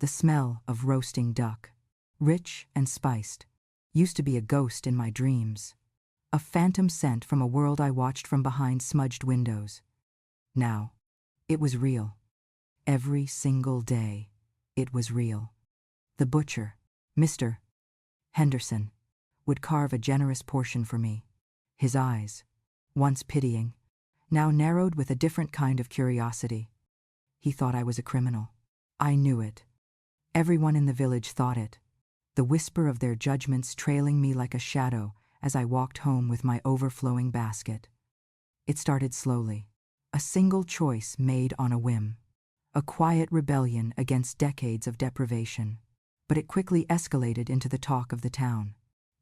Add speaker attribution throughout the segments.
Speaker 1: The smell of roasting duck, rich and spiced, used to be a ghost in my dreams, a phantom scent from a world I watched from behind smudged windows. Now, it was real. Every single day, it was real. The butcher, Mr. Henderson, would carve a generous portion for me. His eyes, once pitying, now narrowed with a different kind of curiosity. He thought I was a criminal. I knew it. Everyone in the village thought it, the whisper of their judgments trailing me like a shadow as I walked home with my overflowing basket. It started slowly, a single choice made on a whim, a quiet rebellion against decades of deprivation. But it quickly escalated into the talk of the town,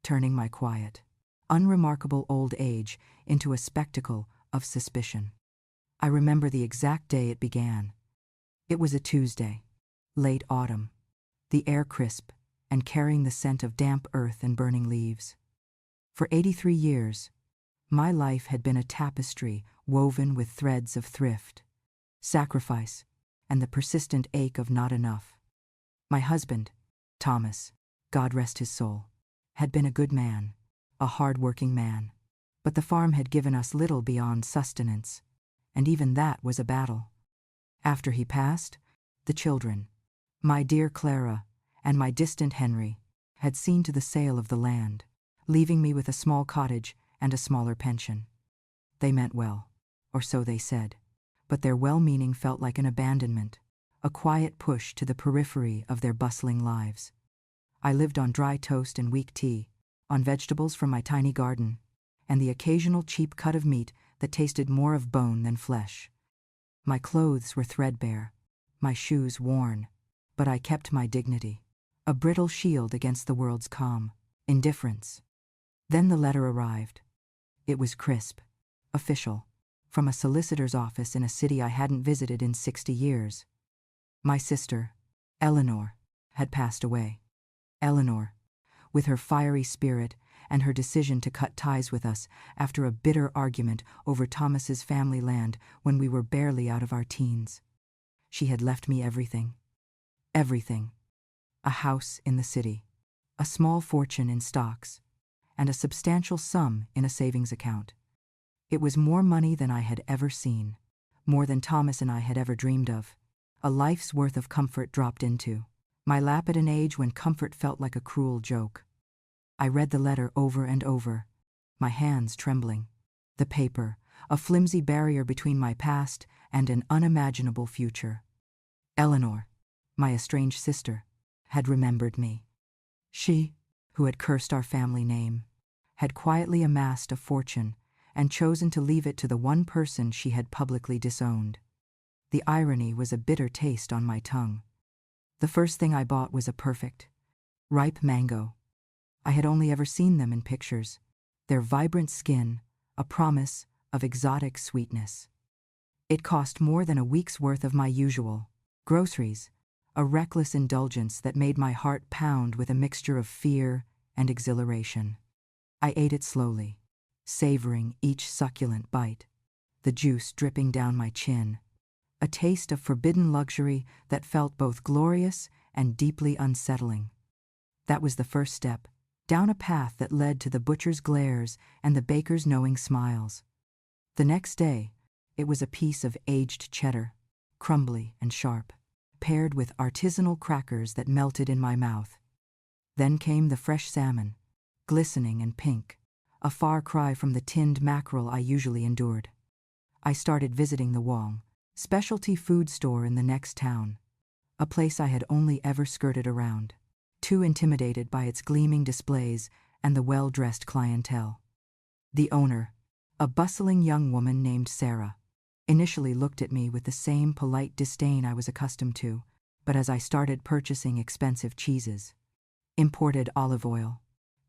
Speaker 1: turning my quiet, unremarkable old age into a spectacle of suspicion. I remember the exact day it began. It was a Tuesday, late autumn, the air crisp and carrying the scent of damp earth and burning leaves. For 83 years, my life had been a tapestry woven with threads of thrift, sacrifice, and the persistent ache of not enough. My husband, Thomas, God rest his soul, had been a good man, a hard-working man, but the farm had given us little beyond sustenance, and even that was a battle. After he passed, the children, my dear Clara and my distant Henry, had seen to the sale of the land, leaving me with a small cottage and a smaller pension. They meant well, or so they said, but their well-meaning felt like an abandonment, a quiet push to the periphery of their bustling lives. I lived on dry toast and weak tea, on vegetables from my tiny garden, and the occasional cheap cut of meat that tasted more of bone than flesh. My clothes were threadbare, my shoes worn, but I kept my dignity, a brittle shield against the world's calm indifference. Then the letter arrived. It was crisp, official, from a solicitor's office in a city I hadn't visited in 60 years. My sister, Eleanor, had passed away. Eleanor, with her fiery spirit and her decision to cut ties with us after a bitter argument over Thomas's family land when we were barely out of our teens. She had left me everything. Everything. A house in the city, a small fortune in stocks, and a substantial sum in a savings account. It was more money than I had ever seen, more than Thomas and I had ever dreamed of. A life's worth of comfort dropped into my lap at an age when comfort felt like a cruel joke. I read the letter over and over, my hands trembling. The paper, a flimsy barrier between my past and an unimaginable future. Eleanor, my estranged sister, had remembered me. She, who had cursed our family name, had quietly amassed a fortune and chosen to leave it to the one person she had publicly disowned. The irony was a bitter taste on my tongue. The first thing I bought was a perfect, ripe mango. I had only ever seen them in pictures, their vibrant skin, a promise of exotic sweetness. It cost more than a week's worth of my usual groceries, a reckless indulgence that made my heart pound with a mixture of fear and exhilaration. I ate it slowly, savoring each succulent bite, the juice dripping down my chin, a taste of forbidden luxury that felt both glorious and deeply unsettling. That was the first step, down a path that led to the butcher's glares and the baker's knowing smiles. The next day, it was a piece of aged cheddar, crumbly and sharp, paired with artisanal crackers that melted in my mouth. Then came the fresh salmon, glistening and pink, a far cry from the tinned mackerel I usually endured. I started visiting the Wong, specialty food store in the next town, a place I had only ever skirted around, too intimidated by its gleaming displays and the well-dressed clientele. The owner, a bustling young woman named Sarah, initially looked at me with the same polite disdain I was accustomed to, but as I started purchasing expensive cheeses, imported olive oil,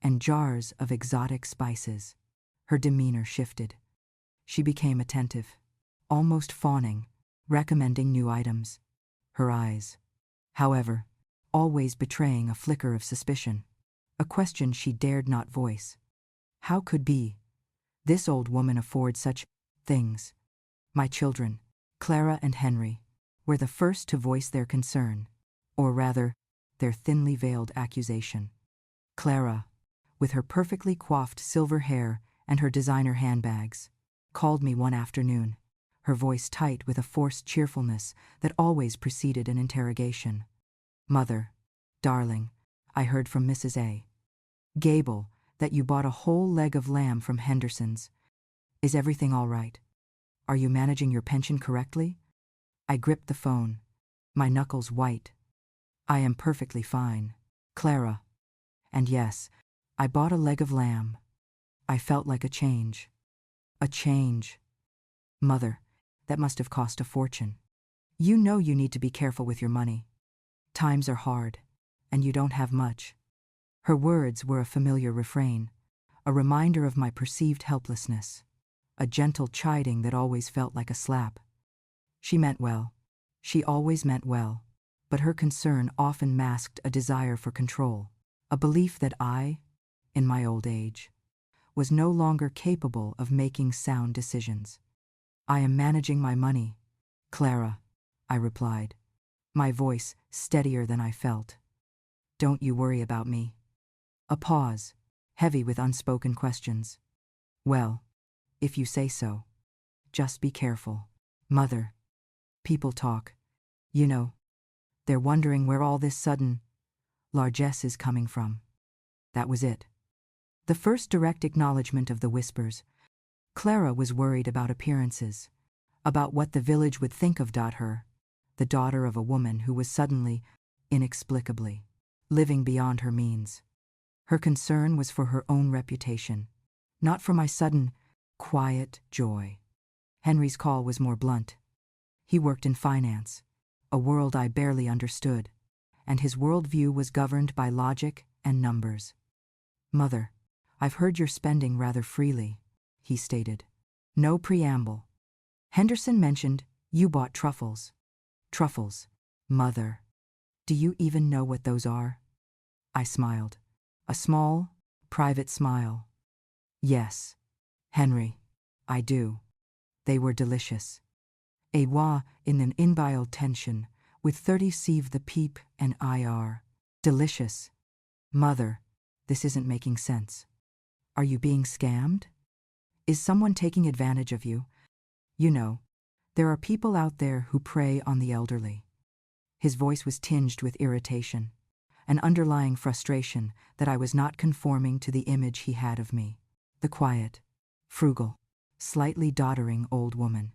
Speaker 1: and jars of exotic spices, her demeanor shifted. She became attentive, almost fawning, recommending new items. Her eyes, however, always betraying a flicker of suspicion, a question she dared not voice. How could this old woman afford such things? My children, Clara and Henry, were the first to voice their concern. or rather, their thinly veiled accusation. Clara, with her perfectly coiffed silver hair and her designer handbags, called me one afternoon, her voice tight with a forced cheerfulness that always preceded an interrogation. "Mother, darling, I heard from Mrs. A. Gable that you bought a whole leg of lamb from Henderson's. Is everything all right? Are you managing your pension correctly?" I gripped the phone, my knuckles white. "I am perfectly fine, Clara. And yes, I bought a leg of lamb." I felt like a change. A change. "Mother, that must have cost a fortune. You know you need to be careful with your money. Times are hard, and you don't have much." Her words were a familiar refrain, a reminder of my perceived helplessness, a gentle chiding that always felt like a slap. She meant well. She always meant well, but her concern often masked a desire for control, a belief that I, in my old age, was no longer capable of making sound decisions. "I am managing my money, Clara," I replied, my voice steadier than I felt. "Don't you worry about me." A pause, heavy with unspoken questions. "Well, if you say so. Just be careful, Mother. People talk, you know. They're wondering where all this sudden largesse is coming from." That was it. The first direct acknowledgement of the whispers. Clara was worried about appearances, about what the village would think of her, the daughter of a woman who was suddenly, inexplicably, living beyond her means. Her concern was for her own reputation, not for my sudden, quiet joy. Henry's call was more blunt. He worked in finance, a world I barely understood, and his worldview was governed by logic and numbers. "Mother, I've heard you're spending rather freely," he stated. No preamble. "Henderson mentioned you bought truffles." "Truffles, Mother. Do you even know what those are?" I smiled. A small, private smile. "Yes, Henry, I do. They were delicious. A wa in an inbile tension, with 30 sieve the peep and IR. Delicious. Mother, this isn't making sense. Are you being scammed? Is someone taking advantage of you? You know, there are people out there who prey on the elderly." His voice was tinged with irritation, an underlying frustration that I was not conforming to the image he had of me. The quiet, frugal, slightly doddering old woman.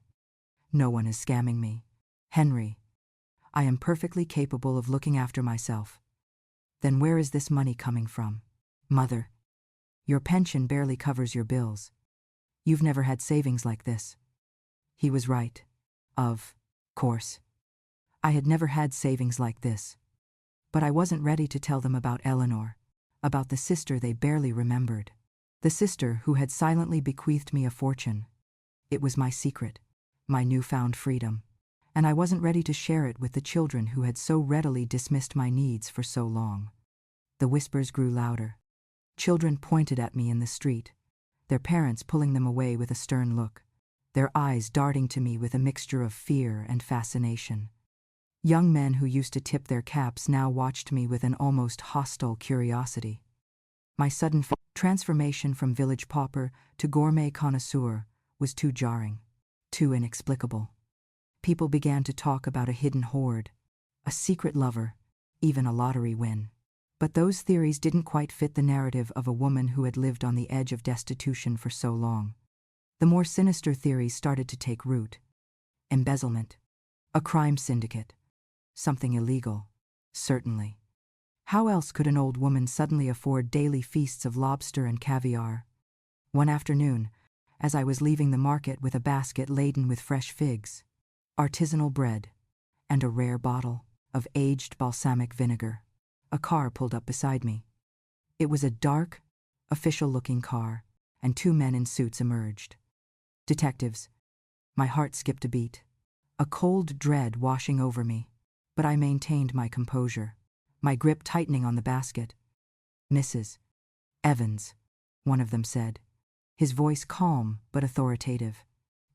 Speaker 1: "No one is scamming me, Henry. I am perfectly capable of looking after myself." "Then where is this money coming from?" "Mother, your pension barely covers your bills. You've never had savings like this." He was right. Of course. I had never had savings like this. But I wasn't ready to tell them about Eleanor, about the sister they barely remembered. The sister who had silently bequeathed me a fortune. It was my secret, my newfound freedom, and I wasn't ready to share it with the children who had so readily dismissed my needs for so long. The whispers grew louder. Children pointed at me in the street, their parents pulling them away with a stern look, their eyes darting to me with a mixture of fear and fascination. Young men who used to tip their caps now watched me with an almost hostile curiosity. My sudden transformation from village pauper to gourmet connoisseur was too jarring, too inexplicable. People began to talk about a hidden hoard, a secret lover, even a lottery win. But those theories didn't quite fit the narrative of a woman who had lived on the edge of destitution for so long. The more sinister theories started to take root. Embezzlement. A crime syndicate. Something illegal. Certainly. How else could an old woman suddenly afford daily feasts of lobster and caviar? One afternoon, as I was leaving the market with a basket laden with fresh figs, artisanal bread, and a rare bottle of aged balsamic vinegar, a car pulled up beside me. It was a dark, official-looking car, and 2 men in suits emerged. Detectives. My heart skipped a beat, a cold dread washing over me, but I maintained my composure, my grip tightening on the basket. "Mrs. Evans," one of them said, his voice calm but authoritative.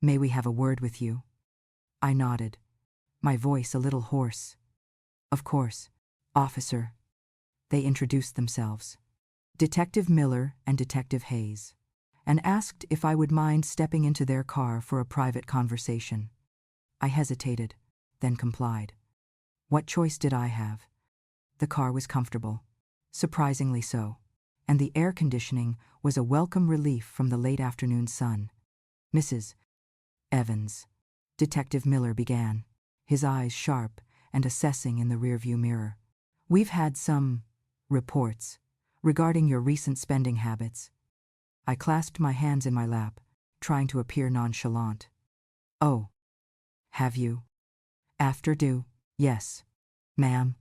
Speaker 1: "May we have a word with you?" I nodded, my voice a little hoarse. "Of course. Officer. They introduced themselves. Detective Miller and Detective Hayes, and asked if I would mind stepping into their car for a private conversation. I hesitated, then complied. What choice did I have? The car was comfortable, surprisingly so, and the air conditioning was a welcome relief from the late afternoon sun. Mrs. Evans, Detective Miller began, his eyes sharp and assessing in the rearview mirror. We've had some reports regarding your recent spending habits. I clasped my hands in my lap, trying to appear nonchalant. Oh. Have you? After due, yes, ma'am.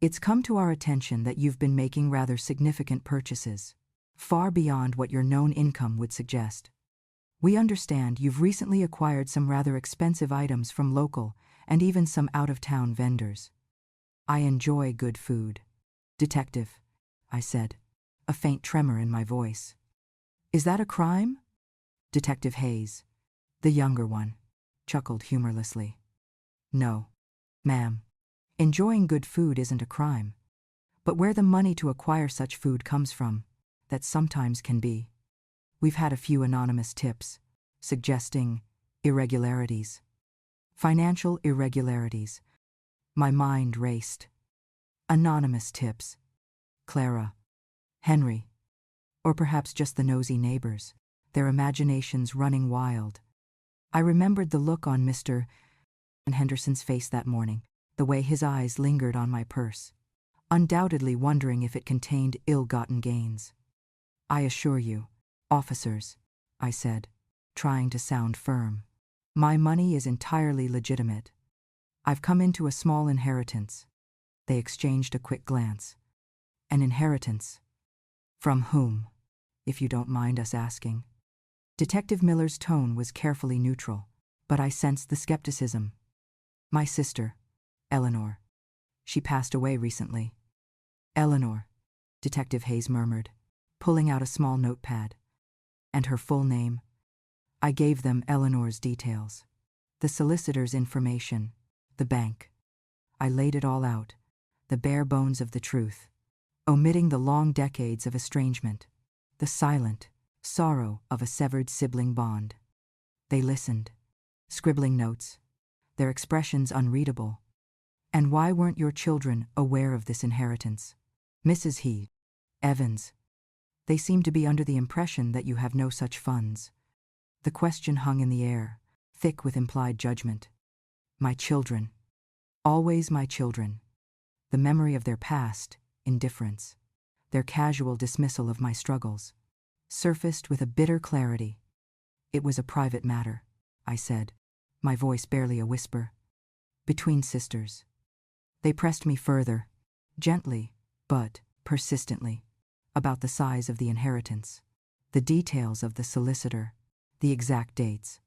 Speaker 1: It's come to our attention that you've been making rather significant purchases, far beyond what your known income would suggest. We understand you've recently acquired some rather expensive items from local and even some out-of-town vendors. I enjoy good food. Detective, I said, a faint tremor in my voice. Is that a crime? Detective Hayes, the younger one, chuckled humorlessly. No, ma'am. Enjoying good food isn't a crime. But where the money to acquire such food comes from, that sometimes can be. We've had a few anonymous tips, suggesting irregularities. Financial irregularities. My mind raced. Anonymous tips. Clara. Henry. Or perhaps just the nosy neighbors, their imaginations running wild. I remembered the look on Mr. Henderson's face that morning, the way his eyes lingered on my purse, undoubtedly wondering if it contained ill-gotten gains. I assure you, officers, I said, trying to sound firm, my money is entirely legitimate. I've come into a small inheritance. They exchanged a quick glance. An inheritance? From whom, if you don't mind us asking? Detective Miller's tone was carefully neutral, but I sensed the skepticism. My sister, Eleanor. She passed away recently. Eleanor, Detective Hayes murmured, pulling out a small notepad. And her full name? I gave them Eleanor's details. The solicitor's information. The bank. I laid it all out, the bare bones of the truth, omitting the long decades of estrangement, the silent sorrow of a severed sibling bond. They listened, scribbling notes, their expressions unreadable. And why weren't your children aware of this inheritance? Mrs. Evans. They seem to be under the impression that you have no such funds. The question hung in the air, thick with implied judgment. My children. Always my children. The memory of their past, indifference, their casual dismissal of my struggles, surfaced with a bitter clarity. It was a private matter, I said, my voice barely a whisper. Between sisters. They pressed me further, gently, but persistently, about the size of the inheritance, the details of the solicitor, the exact dates.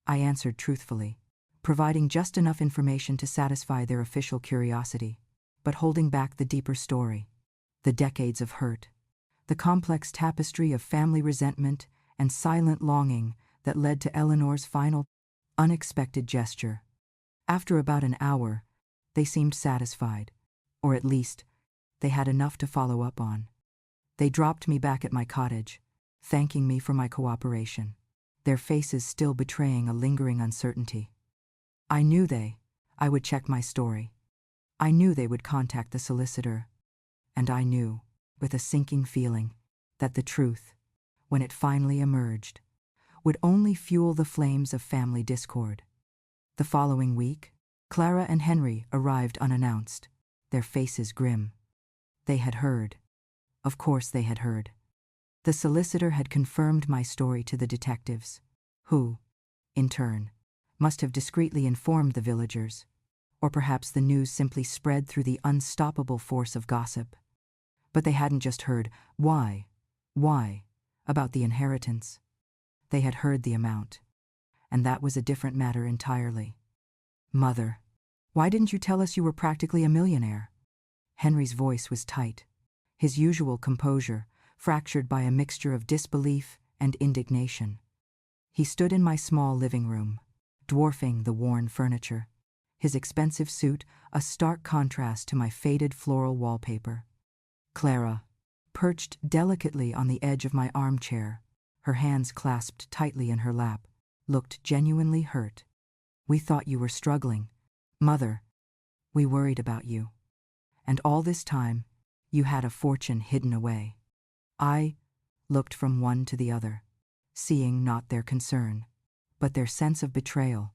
Speaker 1: I answered truthfully, providing just enough information to satisfy their official curiosity, but holding back the deeper story, the decades of hurt, the complex tapestry of family resentment and silent longing that led to Eleanor's final, unexpected gesture. After about an hour, they seemed satisfied, or at least, they had enough to follow up on. They dropped me back at my cottage, thanking me for my cooperation, their faces still betraying a lingering uncertainty. I knew I would check my story. I knew they would contact the solicitor. And I knew, with a sinking feeling, that the truth, when it finally emerged, would only fuel the flames of family discord. The following week, Clara and Henry arrived unannounced, their faces grim. They had heard. Of course they had heard. The solicitor had confirmed my story to the detectives, who, in turn, must have discreetly informed the villagers, or perhaps the news simply spread through the unstoppable force of gossip. But they hadn't just heard why, about the inheritance. They had heard the amount, and that was a different matter entirely. Mother, why didn't you tell us you were practically a millionaire? Henry's voice was tight, his usual composure fractured by a mixture of disbelief and indignation. He stood in my small living room, dwarfing the worn furniture, his expensive suit a stark contrast to my faded floral wallpaper. Clara, perched delicately on the edge of my armchair, her hands clasped tightly in her lap, looked genuinely hurt. "We thought you were struggling, Mother. We worried about you. And all this time, you had a fortune hidden away." I looked from one to the other, seeing not their concern, but their sense of betrayal,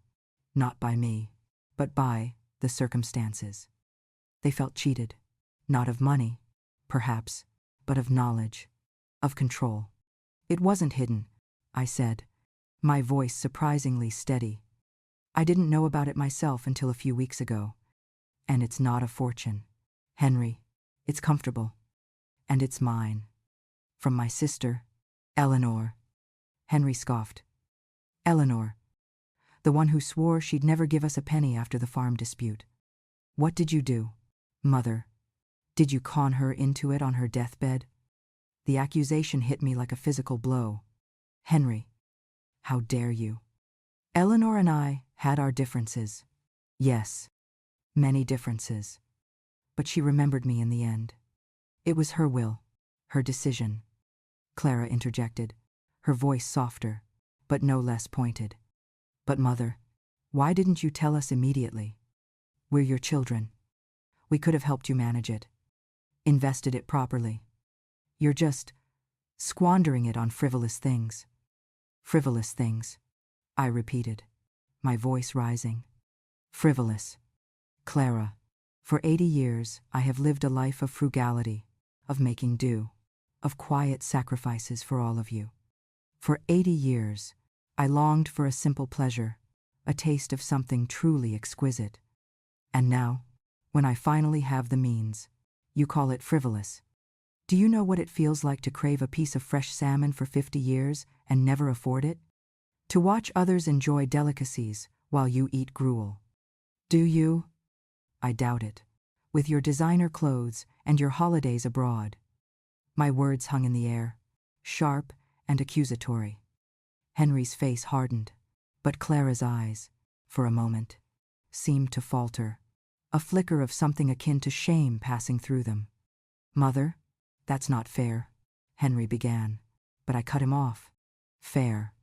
Speaker 1: not by me, but by the circumstances. They felt cheated, not of money, perhaps, but of knowledge, of control. "It wasn't hidden," I said, my voice surprisingly steady. "I didn't know about it myself until a few weeks ago. And it's not a fortune, Henry. It's comfortable. And it's mine. From my sister, Eleanor." Henry scoffed. "Eleanor, the one who swore she'd never give us a penny after the farm dispute. What did you do, Mother? Did you con her into it on her deathbed?" The accusation hit me like a physical blow. "Henry, how dare you?" Eleanor and I had our differences. Yes, many differences. But she remembered me in the end. It was her will, her decision. Clara interjected, her voice softer, but no less pointed. "But Mother, why didn't you tell us immediately? We're your children. We could have helped you manage it, invested it properly. You're just squandering it on frivolous things." "Frivolous things," I repeated, my voice rising. "Frivolous. Clara, for 80 years I have lived a life of frugality, of making do, of quiet sacrifices for all of you. For 80 years, I longed for a simple pleasure, a taste of something truly exquisite. And now, when I finally have the means, you call it frivolous. Do you know what it feels like to crave a piece of fresh salmon for 50 years and never afford it? To watch others enjoy delicacies while you eat gruel? Do you? I doubt it. With your designer clothes and your holidays abroad." My words hung in the air, sharp and accusatory. Henry's face hardened, but Clara's eyes, for a moment, seemed to falter, a flicker of something akin to shame passing through them. "Mother, that's not fair," Henry began, but I cut him off. Fair.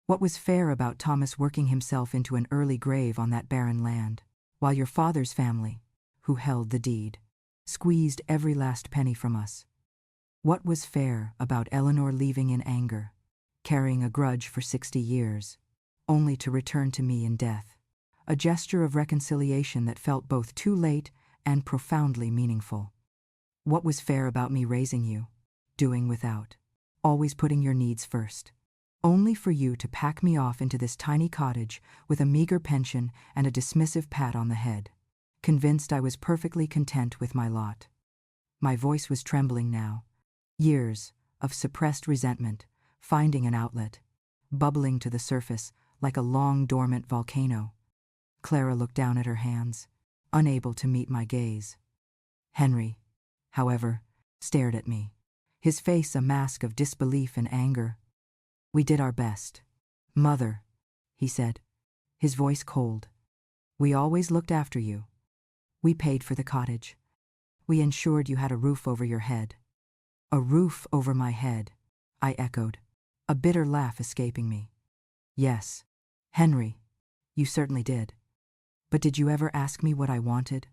Speaker 1: What was fair about Thomas working himself into an early grave on that barren land, while your father's family, who held the deed, squeezed every last penny from us? What was fair about Eleanor leaving in anger, carrying a grudge for 60 years, only to return to me in death, a gesture of reconciliation that felt both too late and profoundly meaningful? What was fair about me raising you, doing without, always putting your needs first, only for you to pack me off into this tiny cottage with a meager pension and a dismissive pat on the head, convinced I was perfectly content with my lot? My voice was trembling now, years of suppressed resentment finding an outlet, bubbling to the surface like a long dormant volcano. Clara looked down at her hands, unable to meet my gaze. Henry, however, stared at me, his face a mask of disbelief and anger. "We did our best, Mother," he said, his voice cold. "We always looked after you. We paid for the cottage. We ensured you had a roof over your head." "A roof over my head," I echoed, a bitter laugh escaping me. "Yes, Henry, you certainly did. But did you ever ask me what I wanted?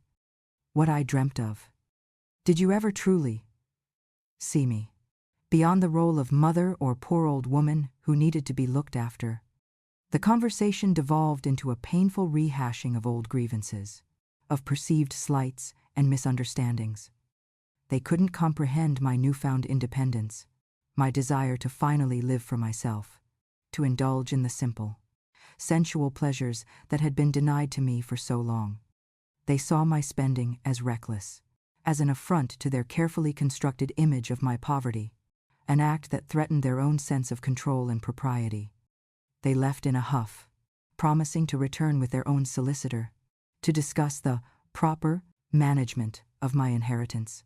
Speaker 1: What I dreamt of? Did you ever truly see me, beyond the role of mother or poor old woman who needed to be looked after?" The conversation devolved into a painful rehashing of old grievances, of perceived slights and misunderstandings. They couldn't comprehend my newfound independence, my desire to finally live for myself, to indulge in the simple, sensual pleasures that had been denied to me for so long. They saw my spending as reckless, as an affront to their carefully constructed image of my poverty, an act that threatened their own sense of control and propriety. They left in a huff, promising to return with their own solicitor, to discuss the proper management of my inheritance,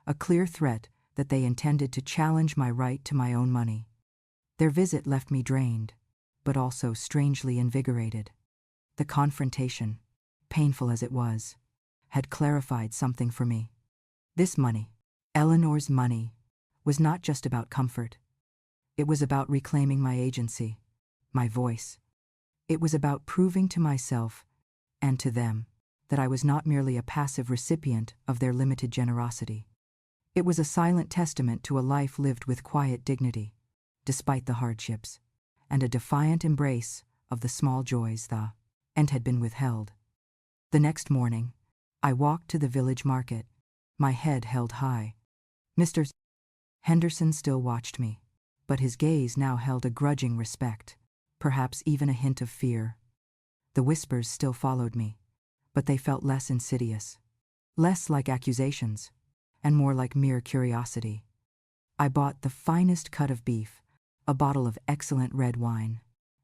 Speaker 1: a clear threat that they intended to challenge my right to my own money. Their visit left me drained, but also strangely invigorated. The confrontation, painful as it was, had clarified something for me. This money, Eleanor's money, was not just about comfort. It was about reclaiming my agency, my voice. It was about proving to myself, and to them, that I was not merely a passive recipient of their limited generosity. It was a silent testament to a life lived with quiet dignity, despite the hardships, and a defiant embrace of the small joys and had been withheld. The next morning, I walked to the village market, my head held high. Mr. Henderson still watched me, but his gaze now held a grudging respect, perhaps even a hint of fear. The whispers still followed me, but they felt less insidious, less like accusations, and more like mere curiosity. I bought the finest cut of beef, a bottle of excellent red wine,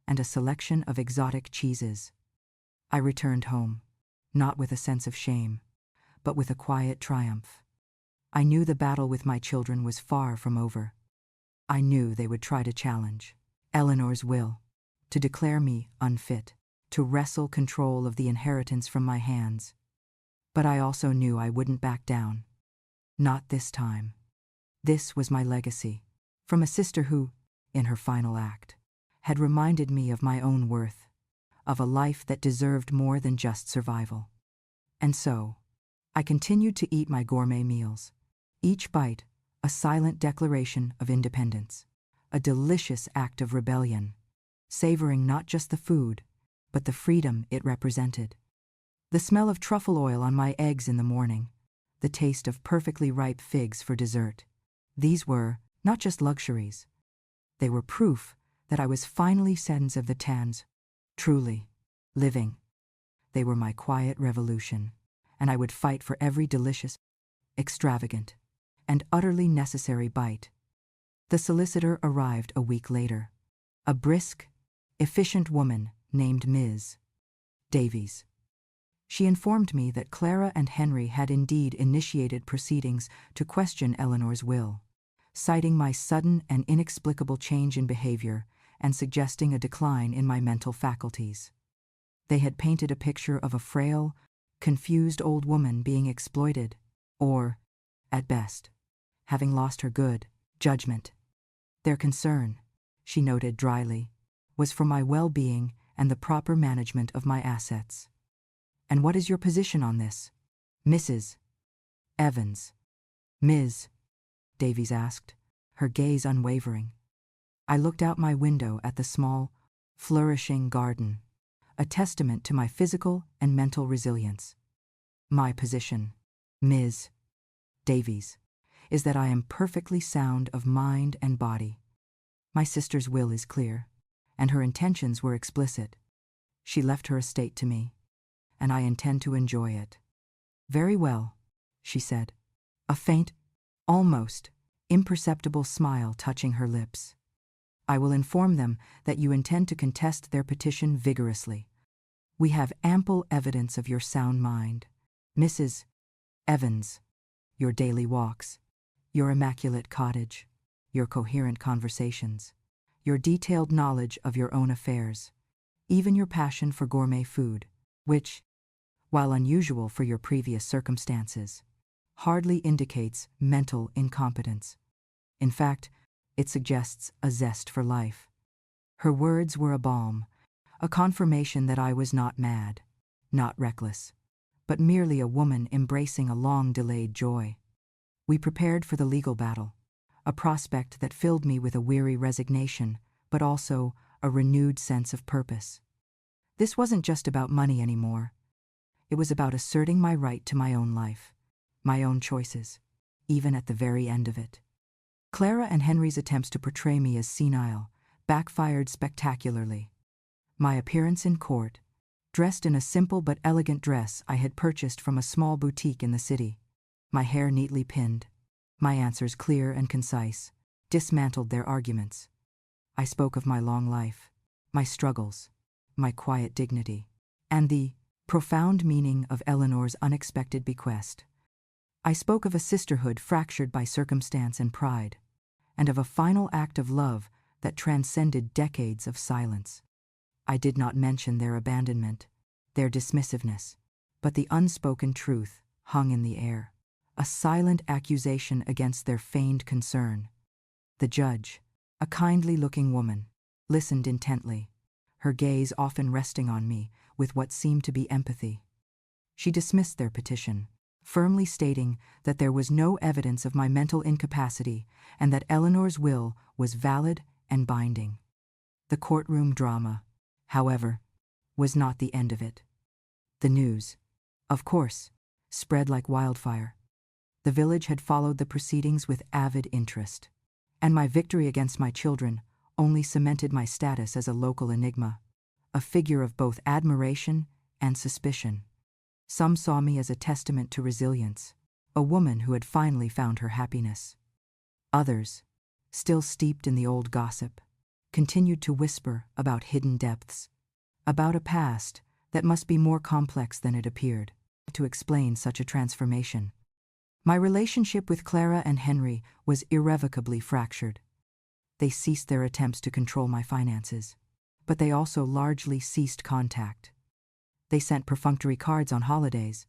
Speaker 1: and a selection of exotic cheeses. I returned home, not with a sense of shame, but with a quiet triumph. I knew the battle with my children was far from over. I knew they would try to challenge Eleanor's will, to declare me unfit, to wrestle control of the inheritance from my hands. But I also knew I wouldn't back down. Not this time. This was my legacy, from a sister who, in her final act, had reminded me of my own worth, of a life that deserved more than just survival. And so, I continued to eat my gourmet meals, each bite a silent declaration of independence, a delicious act of rebellion, savoring not just the food, but the freedom it represented. The smell of truffle oil on my eggs in the morning, the taste of perfectly ripe figs for dessert. These were not just luxuries. They were proof that I was finally sense of the tans, truly living. They were my quiet revolution, and I would fight for every delicious, extravagant, and utterly necessary bite. The solicitor arrived a week later, a brisk, efficient woman named Ms. Davies. She informed me that Clara and Henry had indeed initiated proceedings to question Eleanor's will, citing my sudden and inexplicable change in behavior and suggesting a decline in my mental faculties. They had painted a picture of a frail, confused old woman being exploited, or, at best, having lost her good judgment. Their concern, she noted dryly, was for my well-being and the proper management of my assets. "And what is your position on this, Mrs. Evans?" "Ms." Davies asked, her gaze unwavering. I looked out my window at the small, flourishing garden, a testament to my physical and mental resilience. "My position, Ms. Davies, is that I am perfectly sound of mind and body. My sister's will is clear, and her intentions were explicit. She left her estate to me, and I intend to enjoy it." "Very well," she said, a faint, almost imperceptible smile touching her lips. "I will inform them that you intend to contest their petition vigorously. We have ample evidence of your sound mind, Mrs. Evans, your daily walks, your immaculate cottage, your coherent conversations, your detailed knowledge of your own affairs, even your passion for gourmet food, which, while unusual for your previous circumstances, hardly indicates mental incompetence. In fact, it suggests a zest for life." Her words were a balm, a confirmation that I was not mad, not reckless, but merely a woman embracing a long-delayed joy. We prepared for the legal battle, a prospect that filled me with a weary resignation, but also a renewed sense of purpose. This wasn't just about money anymore. It was about asserting my right to my own life, my own choices, even at the very end of it. Clara and Henry's attempts to portray me as senile backfired spectacularly. My appearance in court, dressed in a simple but elegant dress I had purchased from a small boutique in the city, my hair neatly pinned, my answers clear and concise, dismantled their arguments. I spoke of my long life, my struggles, my quiet dignity, and the profound meaning of Eleanor's unexpected bequest. I spoke of a sisterhood fractured by circumstance and pride, and of a final act of love that transcended decades of silence. I did not mention their abandonment, their dismissiveness, But the unspoken truth hung in the air, a silent accusation against their feigned concern. The judge, a kindly-looking woman, listened intently, her gaze often resting on me with what seemed to be empathy. She dismissed their petition, firmly stating that there was no evidence of my mental incapacity and that Eleanor's will was valid and binding. The courtroom drama, however, was not the end of it. The news, of course, spread like wildfire. The village had followed the proceedings with avid interest, and my victory against my children only cemented my status as a local enigma, a figure of both admiration and suspicion. Some saw me as a testament to resilience, a woman who had finally found her happiness. Others, still steeped in the old gossip, continued to whisper about hidden depths, about a past that must be more complex than it appeared to explain such a transformation. My relationship with Clara and Henry was irrevocably fractured. They ceased their attempts to control my finances, but they also largely ceased contact. They sent perfunctory cards on holidays,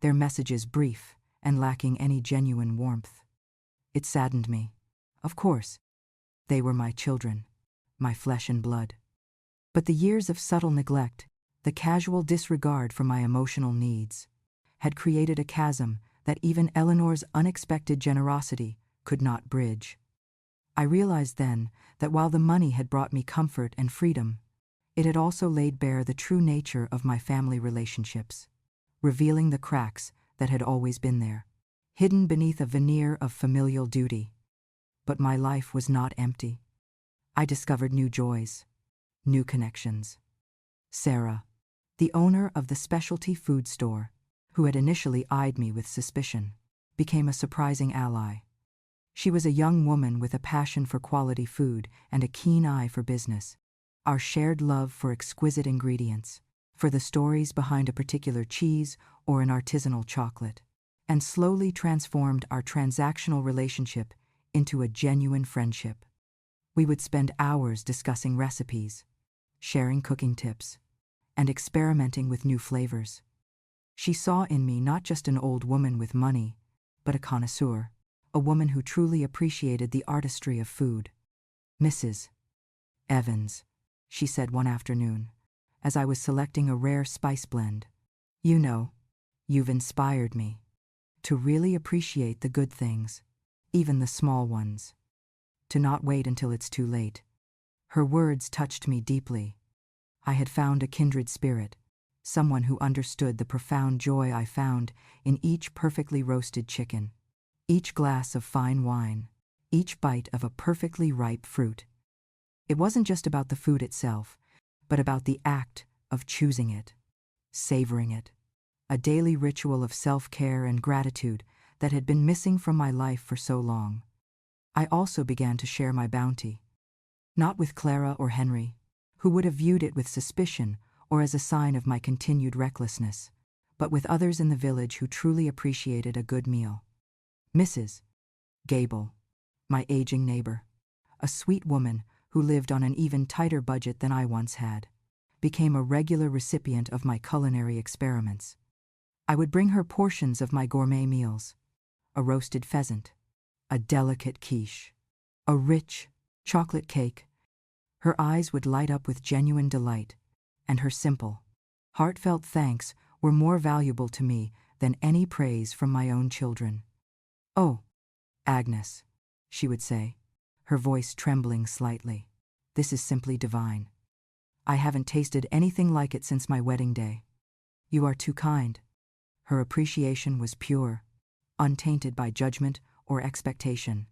Speaker 1: their messages brief and lacking any genuine warmth. It saddened me. Of course, they were my children, my flesh and blood. But the years of subtle neglect, the casual disregard for my emotional needs, had created a chasm that even Eleanor's unexpected generosity could not bridge. I realized then that while the money had brought me comfort and freedom, it had also laid bare the true nature of my family relationships, revealing the cracks that had always been there, hidden beneath a veneer of familial duty. But my life was not empty. I discovered new joys, new connections. Sarah, the owner of the specialty food store, who had initially eyed me with suspicion, became a surprising ally. She was a young woman with a passion for quality food and a keen eye for business. Our shared love for exquisite ingredients, for the stories behind a particular cheese or an artisanal chocolate, and slowly transformed our transactional relationship into a genuine friendship. We would spend hours discussing recipes, sharing cooking tips, and experimenting with new flavors. She saw in me not just an old woman with money, but a connoisseur, a woman who truly appreciated the artistry of food. "Mrs. Evans," she said one afternoon, as I was selecting a rare spice blend, "you know, you've inspired me to really appreciate the good things, even the small ones. To not wait until it's too late." Her words touched me deeply. I had found a kindred spirit, someone who understood the profound joy I found in each perfectly roasted chicken, each glass of fine wine, each bite of a perfectly ripe fruit. It wasn't just about the food itself, but about the act of choosing it, savoring it, a daily ritual of self-care and gratitude that had been missing from my life for so long. I also began to share my bounty, not with Clara or Henry, who would have viewed it with suspicion or as a sign of my continued recklessness, but with others in the village who truly appreciated a good meal. Mrs. Gable, my aging neighbor, a sweet woman who lived on an even tighter budget than I once had, became a regular recipient of my culinary experiments. I would bring her portions of my gourmet meals, a roasted pheasant, a delicate quiche, a rich chocolate cake. Her eyes would light up with genuine delight, and her simple, heartfelt thanks were more valuable to me than any praise from my own children. "Oh, Agnes," she would say, her voice trembling slightly, "this is simply divine. I haven't tasted anything like it since my wedding day. You are too kind." Her appreciation was pure, untainted by judgment or expectation.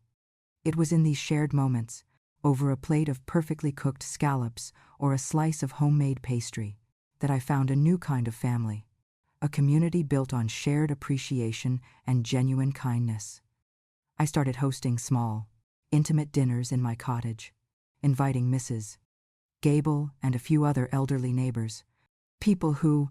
Speaker 1: It was in these shared moments, over a plate of perfectly cooked scallops or a slice of homemade pastry, that I found a new kind of family, a community built on shared appreciation and genuine kindness. I started hosting small, intimate dinners in my cottage, inviting Mrs. Gable and a few other elderly neighbors, people who,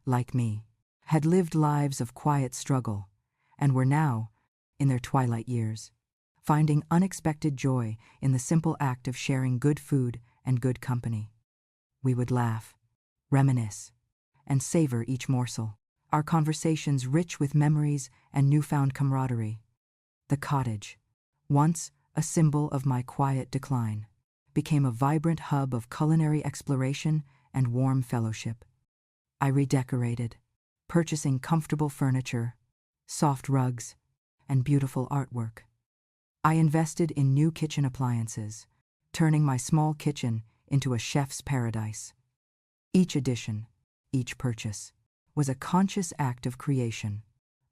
Speaker 1: like me, had lived lives of quiet struggle and were now, in their twilight years, finding unexpected joy in the simple act of sharing good food and good company. We would laugh, reminisce, and savor each morsel, our conversations rich with memories and newfound camaraderie. The cottage, once a symbol of my quiet decline, became a vibrant hub of culinary exploration and warm fellowship. I redecorated, purchasing comfortable furniture, soft rugs, and beautiful artwork. I invested in new kitchen appliances, turning my small kitchen into a chef's paradise. Each addition, each purchase, was a conscious act of creation,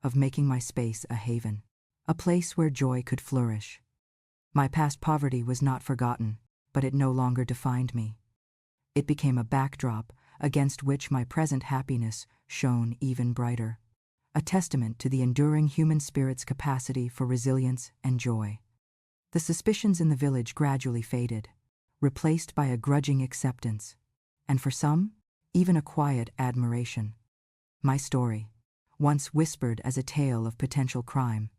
Speaker 1: of making my space a haven, a place where joy could flourish. My past poverty was not forgotten, but it no longer defined me. It became a backdrop against which my present happiness shone even brighter, a testament to the enduring human spirit's capacity for resilience and joy. The suspicions in the village gradually faded, replaced by a grudging acceptance, and for some, even a quiet admiration. My story, once whispered as a tale of potential crime,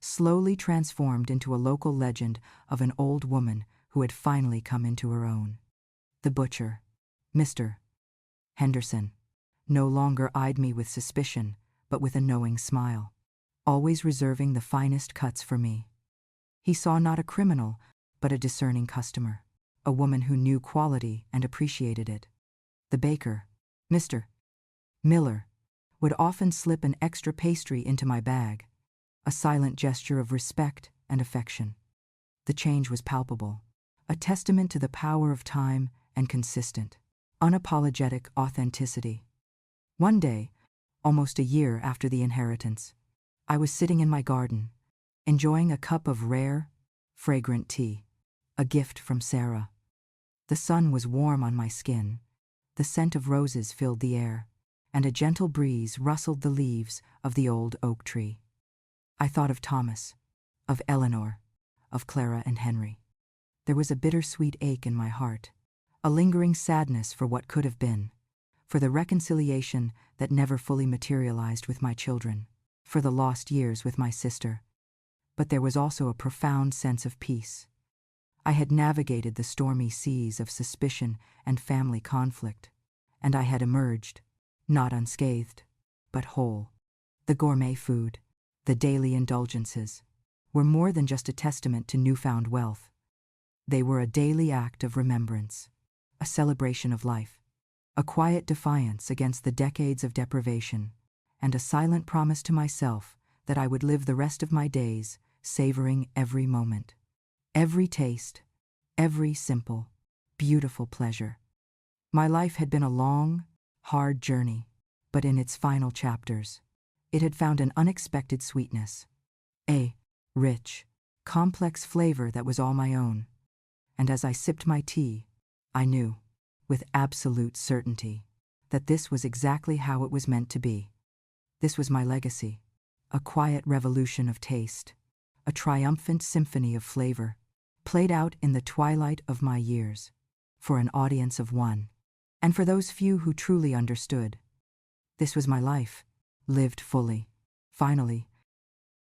Speaker 1: slowly transformed into a local legend of an old woman who had finally come into her own. The butcher, Mr. Henderson, no longer eyed me with suspicion, but with a knowing smile, always reserving the finest cuts for me. He saw not a criminal, but a discerning customer, a woman who knew quality and appreciated it. The baker, Mr. Miller, would often slip an extra pastry into my bag, a silent gesture of respect and affection. The change was palpable, a testament to the power of time and consistent, unapologetic authenticity. One day, almost a year after the inheritance, I was sitting in my garden, enjoying a cup of rare, fragrant tea, a gift from Sarah. The sun was warm on my skin, the scent of roses filled the air, and a gentle breeze rustled the leaves of the old oak tree. I thought of Thomas, of Eleanor, of Clara and Henry. There was a bittersweet ache in my heart, a lingering sadness for what could have been, for the reconciliation that never fully materialized with my children, for the lost years with my sister. But there was also a profound sense of peace. I had navigated the stormy seas of suspicion and family conflict, and I had emerged, not unscathed, but whole. The gourmet food, the daily indulgences, were more than just a testament to newfound wealth. They were a daily act of remembrance, a celebration of life, a quiet defiance against the decades of deprivation, and a silent promise to myself that I would live the rest of my days savoring every moment, every taste, every simple, beautiful pleasure. My life had been a long, hard journey, but in its final chapters, it had found an unexpected sweetness, a rich, complex flavor that was all my own. And as I sipped my tea, I knew, with absolute certainty, that this was exactly how it was meant to be. This was my legacy, a quiet revolution of taste, a triumphant symphony of flavor, played out in the twilight of my years, for an audience of one, and for those few who truly understood. This was my life, lived fully, finally,